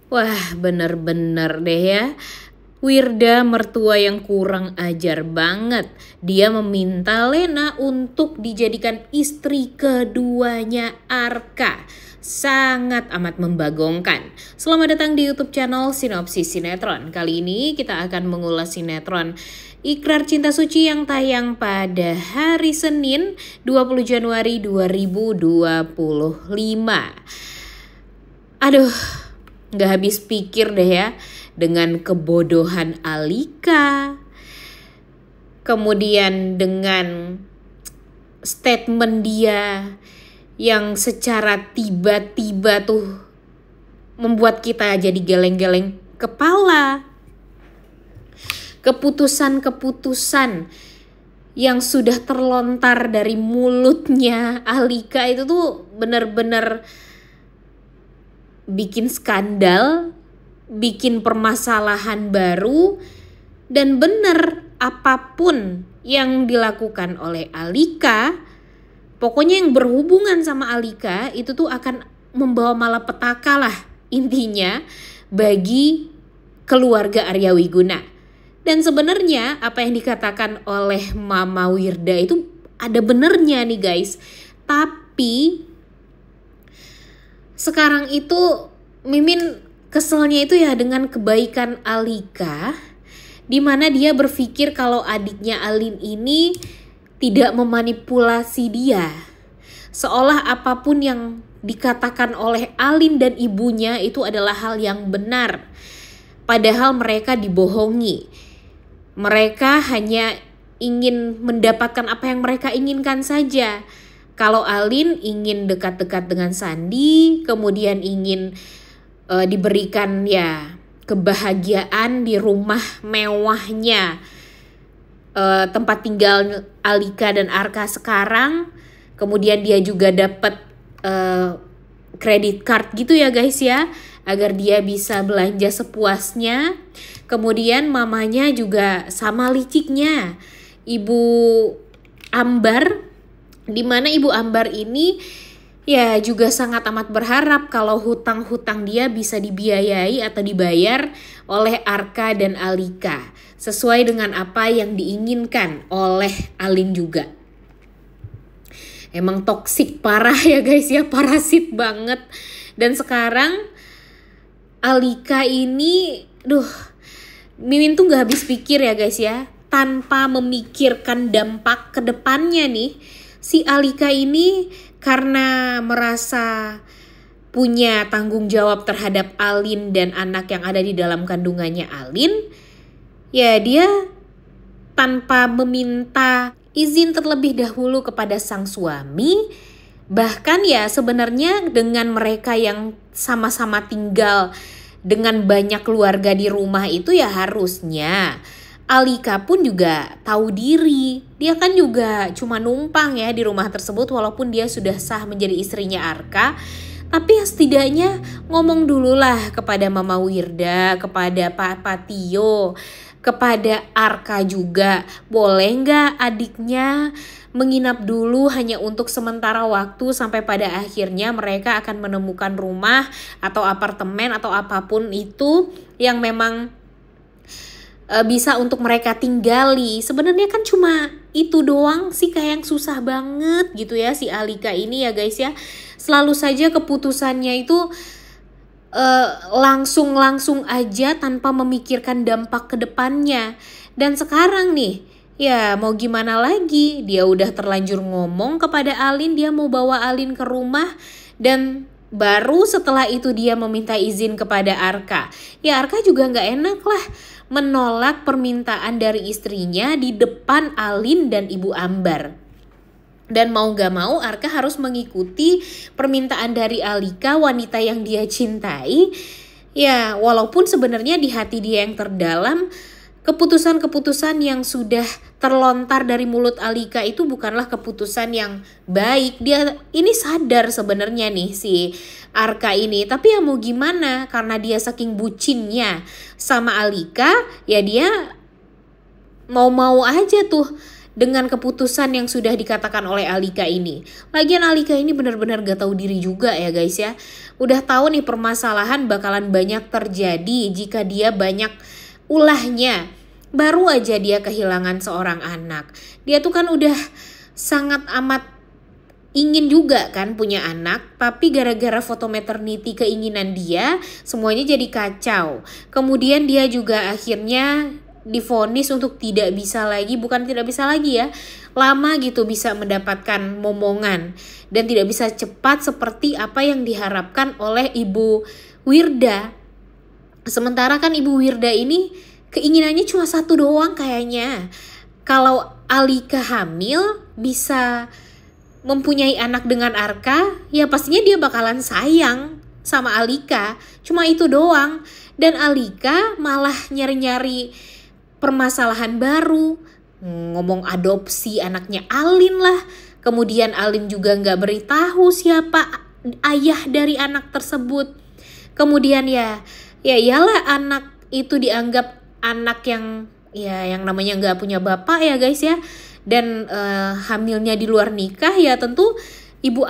Wah, bener-bener deh ya. Wirda mertua yang kurang ajar banget. Dia meminta Lena untuk dijadikan istri keduanya Arka. Sangat amat membagongkan. Selamat datang di YouTube channel Sinopsis Sinetron. Kali ini kita akan mengulas sinetron Ikrar Cinta Suci yang tayang pada hari Senin 20 Januari 2025. Aduh, gak habis pikir deh ya dengan kebodohan Alika. Kemudian dengan statement dia yang secara tiba-tiba tuh membuat kita jadi geleng-geleng kepala. Keputusan-keputusan yang sudah terlontar dari mulutnya Alika itu tuh bener-bener bikin skandal, bikin permasalahan baru, dan bener apapun yang dilakukan oleh Alika, pokoknya yang berhubungan sama Alika itu tuh akan membawa malapetaka lah intinya bagi keluarga Arya Wiguna. Dan sebenarnya apa yang dikatakan oleh Mama Wirda itu ada benernya nih guys. Tapi sekarang itu Mimin keselnya itu ya dengan kebaikan Alika, dimana dia berpikir kalau adiknya Alin ini tidak memanipulasi dia. Seolah apapun yang dikatakan oleh Alin dan ibunya itu adalah hal yang benar. Padahal mereka dibohongi. Mereka hanya ingin mendapatkan apa yang mereka inginkan saja. Kalau Alin ingin dekat-dekat dengan Sandi, kemudian ingin diberikan ya kebahagiaan di rumah mewahnya tempat tinggal Alika dan Arka sekarang. Kemudian dia juga dapat credit card gitu ya guys ya, agar dia bisa belanja sepuasnya. Kemudian mamanya juga sama liciknya Ibu Ambar, dimana Ibu Ambar ini ya juga sangat amat berharap kalau hutang-hutang dia bisa dibiayai atau dibayar oleh Arka dan Alika sesuai dengan apa yang diinginkan oleh Alin juga. Emang toksik parah ya guys ya, parasit banget. Dan sekarang Alika ini, Mimin tuh gak habis pikir ya guys ya, tanpa memikirkan dampak ke depannya nih. Si Alika ini karena merasa punya tanggung jawab terhadap Alin dan anak yang ada di dalam kandungannya Alin, ya dia tanpa meminta izin terlebih dahulu kepada sang suami. Bahkan ya sebenarnya dengan mereka yang sama-sama tinggal dengan banyak keluarga di rumah itu ya harusnya Alika pun juga tahu diri. Dia kan juga cuma numpang ya di rumah tersebut walaupun dia sudah sah menjadi istrinya Arka. Tapi ya setidaknya ngomong dulu lah kepada Mama Wirda, kepada Pak Tio, kepada Arka juga. Boleh nggak adiknya menginap dulu hanya untuk sementara waktu sampai pada akhirnya mereka akan menemukan rumah atau apartemen atau apapun itu yang memang bisa untuk mereka tinggali. Sebenarnya kan cuma itu doang sih, kayak yang susah banget gitu ya si Alika ini ya guys ya. Selalu saja keputusannya itu langsung aja tanpa memikirkan dampak ke depannya. Dan sekarang nih, ya mau gimana lagi, dia udah terlanjur ngomong kepada Alin, dia mau bawa Alin ke rumah. Dan baru setelah itu dia meminta izin kepada Arka. Ya Arka juga gak enak lah menolak permintaan dari istrinya di depan Alin dan Ibu Ambar. Dan mau gak mau Arka harus mengikuti permintaan dari Alika, wanita yang dia cintai. Ya walaupun sebenarnya di hati dia yang terdalam, keputusan-keputusan yang sudah terlontar dari mulut Alika itu bukanlah keputusan yang baik. Dia ini sadar sebenarnya nih si Arka ini. Tapi ya mau gimana, karena dia saking bucinnya sama Alika, ya dia mau-mau aja tuh dengan keputusan yang sudah dikatakan oleh Alika ini. Lagian Alika ini benar-benar gak tahu diri juga ya guys ya. Udah tahu nih permasalahan bakalan banyak terjadi jika dia banyak ulahnya. Baru aja dia kehilangan seorang anak. Dia tuh kan udah sangat amat ingin juga kan punya anak, tapi gara-gara foto maternity keinginan dia, semuanya jadi kacau. Kemudian dia juga akhirnya divonis untuk tidak bisa lagi, bukan tidak bisa lagi ya, lama gitu bisa mendapatkan momongan dan tidak bisa cepat seperti apa yang diharapkan oleh Ibu Wirda. Sementara kan Ibu Wirda ini keinginannya cuma satu doang kayaknya. Kalau Alika hamil bisa mempunyai anak dengan Arka, ya pastinya dia bakalan sayang sama Alika. Cuma itu doang. Dan Alika malah nyari-nyari permasalahan baru, ngomong adopsi anaknya Alin lah. Kemudian Alin juga nggak beritahu siapa ayah dari anak tersebut. Kemudian ya iyalah anak itu dianggap anak yang namanya nggak punya bapak ya guys ya. Dan hamilnya di luar nikah, ya tentu Ibu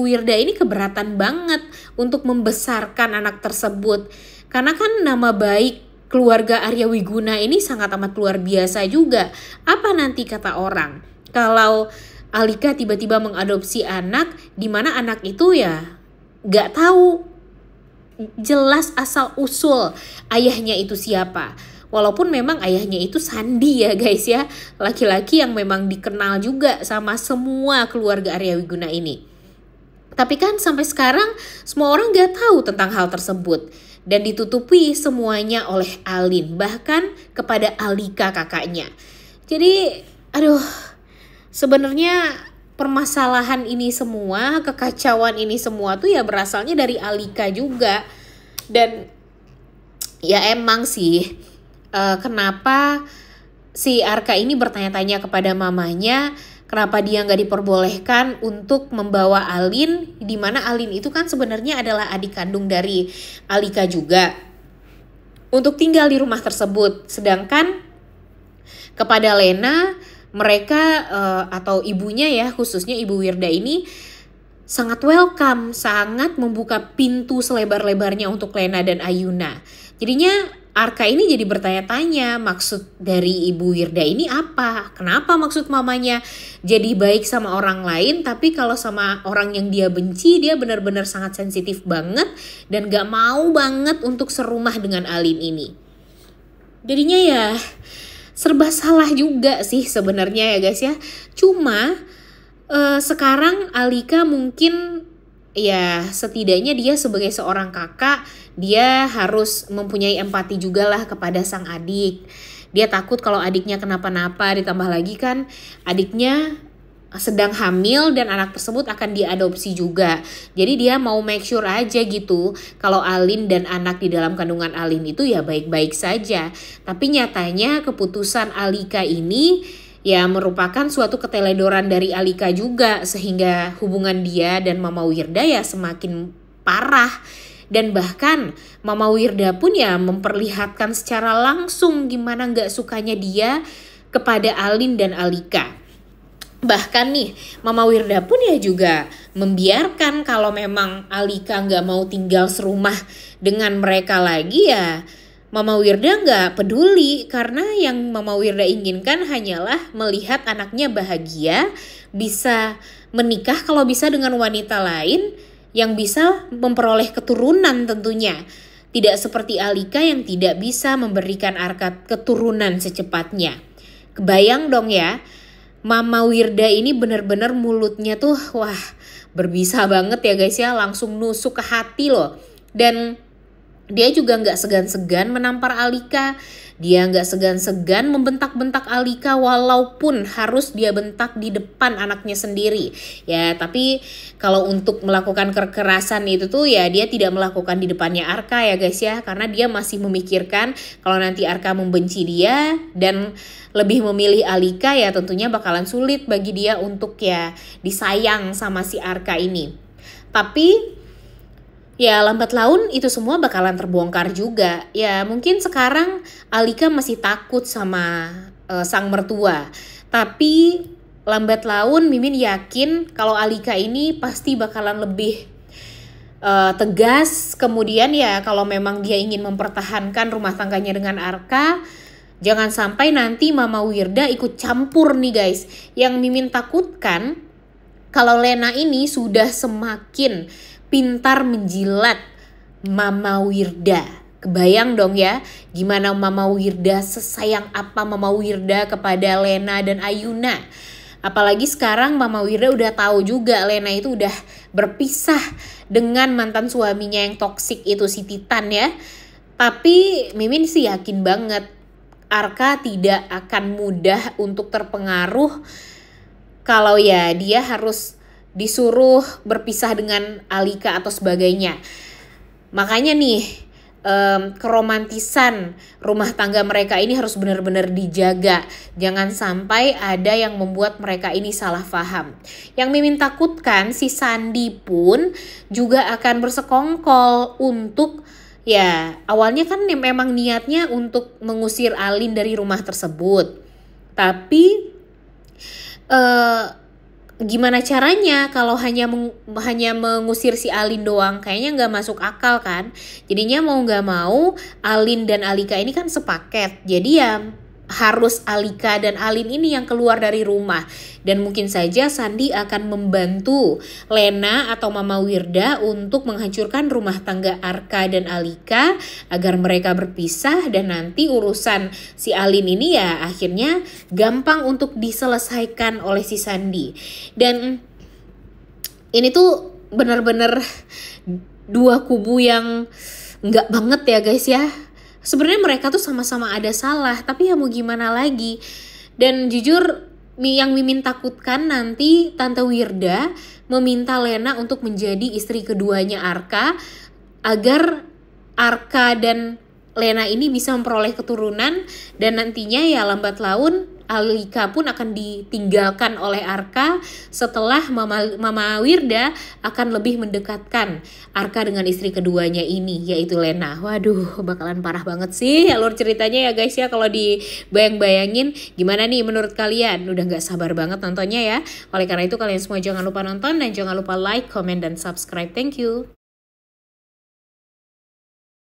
Wirda ini keberatan banget untuk membesarkan anak tersebut. Karena kan nama baik keluarga Arya Wiguna ini sangat amat luar biasa juga. Apa nanti kata orang kalau Alika tiba-tiba mengadopsi anak, di mana anak itu ya gak tahu jelas asal usul ayahnya itu siapa. Walaupun memang ayahnya itu Sandi ya guys ya, laki-laki yang memang dikenal juga sama semua keluarga Arya Wiguna ini. Tapi kan sampai sekarang semua orang gak tahu tentang hal tersebut. Dan ditutupi semuanya oleh Alin, bahkan kepada Alika kakaknya. Jadi sebenarnya permasalahan ini semua, kekacauan ini semua tuh ya berasalnya dari Alika juga. Dan ya emang sih kenapa si Arka ini bertanya-tanya kepada mamanya, kenapa dia nggak diperbolehkan untuk membawa Alin, di mana Alin itu kan sebenarnya adalah adik kandung dari Alika juga, untuk tinggal di rumah tersebut. Sedangkan kepada Lena, mereka atau ibunya ya, khususnya Ibu Wirda ini sangat welcome, sangat membuka pintu selebar-lebarnya untuk Lena dan Ayuna. Jadinya Arka ini jadi bertanya-tanya maksud dari Ibu Wirda ini apa? Kenapa maksud mamanya jadi baik sama orang lain, tapi kalau sama orang yang dia benci dia benar-benar sangat sensitif banget dan gak mau banget untuk serumah dengan Alin ini. Jadinya ya serba salah juga sih sebenarnya ya guys ya. Cuma sekarang Alika mungkin ya setidaknya dia sebagai seorang kakak, dia harus mempunyai empati juga lah kepada sang adik. Dia takut kalau adiknya kenapa-napa, ditambah lagi kan adiknya sedang hamil dan anak tersebut akan diadopsi juga. Jadi dia mau make sure aja gitu kalau Alin dan anak di dalam kandungan Alin itu ya baik-baik saja. Tapi nyatanya keputusan Alika ini ya merupakan suatu keteledoran dari Alika juga, sehingga hubungan dia dan Mama Wirda ya semakin parah. Dan bahkan Mama Wirda pun ya memperlihatkan secara langsung gimana gak sukanya dia kepada Alin dan Alika. Bahkan nih Mama Wirda pun ya juga membiarkan kalau memang Alika gak mau tinggal serumah dengan mereka lagi, ya Mama Wirda gak peduli, karena yang Mama Wirda inginkan hanyalah melihat anaknya bahagia, bisa menikah kalau bisa dengan wanita lain yang bisa memperoleh keturunan tentunya. Tidak seperti Alika yang tidak bisa memberikan Arka keturunan secepatnya. Kebayang dong ya, Mama Wirda ini benar-benar mulutnya tuh wah berbisa banget ya guys ya, langsung nusuk ke hati loh. Dan dia juga gak segan-segan menampar Alika. Dia gak segan-segan membentak-bentak Alika walaupun harus dia bentak di depan anaknya sendiri. Ya tapi kalau untuk melakukan kekerasan itu tuh ya dia tidak melakukan di depannya Arka ya guys ya. Karena dia masih memikirkan kalau nanti Arka membenci dia dan lebih memilih Alika, ya tentunya bakalan sulit bagi dia untuk ya disayang sama si Arka ini. Tapi ya lambat laun itu semua bakalan terbongkar juga. Ya mungkin sekarang Alika masih takut sama sang mertua. Tapi lambat laun Mimin yakin kalau Alika ini pasti bakalan lebih tegas. Kemudian ya kalau memang dia ingin mempertahankan rumah tangganya dengan Arka, jangan sampai nanti Mama Wirda ikut campur nih guys. Yang Mimin takutkan kalau Lena ini sudah semakin pintar menjilat Mama Wirda. Kebayang dong ya gimana Mama Wirda, sesayang apa Mama Wirda kepada Lena dan Ayuna. Apalagi sekarang Mama Wirda udah tahu juga Lena itu udah berpisah dengan mantan suaminya yang toksik itu, si Titan ya. Tapi Mimin sih yakin banget Arka tidak akan mudah untuk terpengaruh kalau ya dia harus disuruh berpisah dengan Alika atau sebagainya. Makanya nih keromantisan rumah tangga mereka ini harus benar-benar dijaga. Jangan sampai ada yang membuat mereka ini salah paham. Yang Mimin takutkan si Sandi pun juga akan bersekongkol untuk, ya awalnya kan memang niatnya untuk mengusir Alin dari rumah tersebut. Tapi gimana caranya kalau hanya mengusir si Alin doang? Kayaknya nggak masuk akal kan. Jadinya mau nggak mau Alin dan Alika ini kan sepaket. Jadi ya harus Alika dan Alin ini yang keluar dari rumah. Dan mungkin saja Sandi akan membantu Lena atau Mama Wirda untuk menghancurkan rumah tangga Arka dan Alika agar mereka berpisah, dan nanti urusan si Alin ini ya akhirnya gampang untuk diselesaikan oleh si Sandi. Dan ini tuh benar-benar dua kubu yang nggak banget ya guys ya. Sebenarnya mereka tuh sama-sama ada salah, tapi ya mau gimana lagi. Dan jujur yang Mimin takutkan nanti Tante Wirda meminta Lena untuk menjadi istri keduanya Arka agar Arka dan Lena ini bisa memperoleh keturunan, dan nantinya ya lambat laun Alika pun akan ditinggalkan oleh Arka setelah Mama Wirda akan lebih mendekatkan Arka dengan istri keduanya ini, yaitu Lena. Waduh, bakalan parah banget sih alur ceritanya ya guys ya, kalau dibayang-bayangin. Gimana nih menurut kalian? Udah gak sabar banget nontonnya ya. Oleh karena itu kalian semua jangan lupa nonton dan jangan lupa like, comment, dan subscribe. Thank you.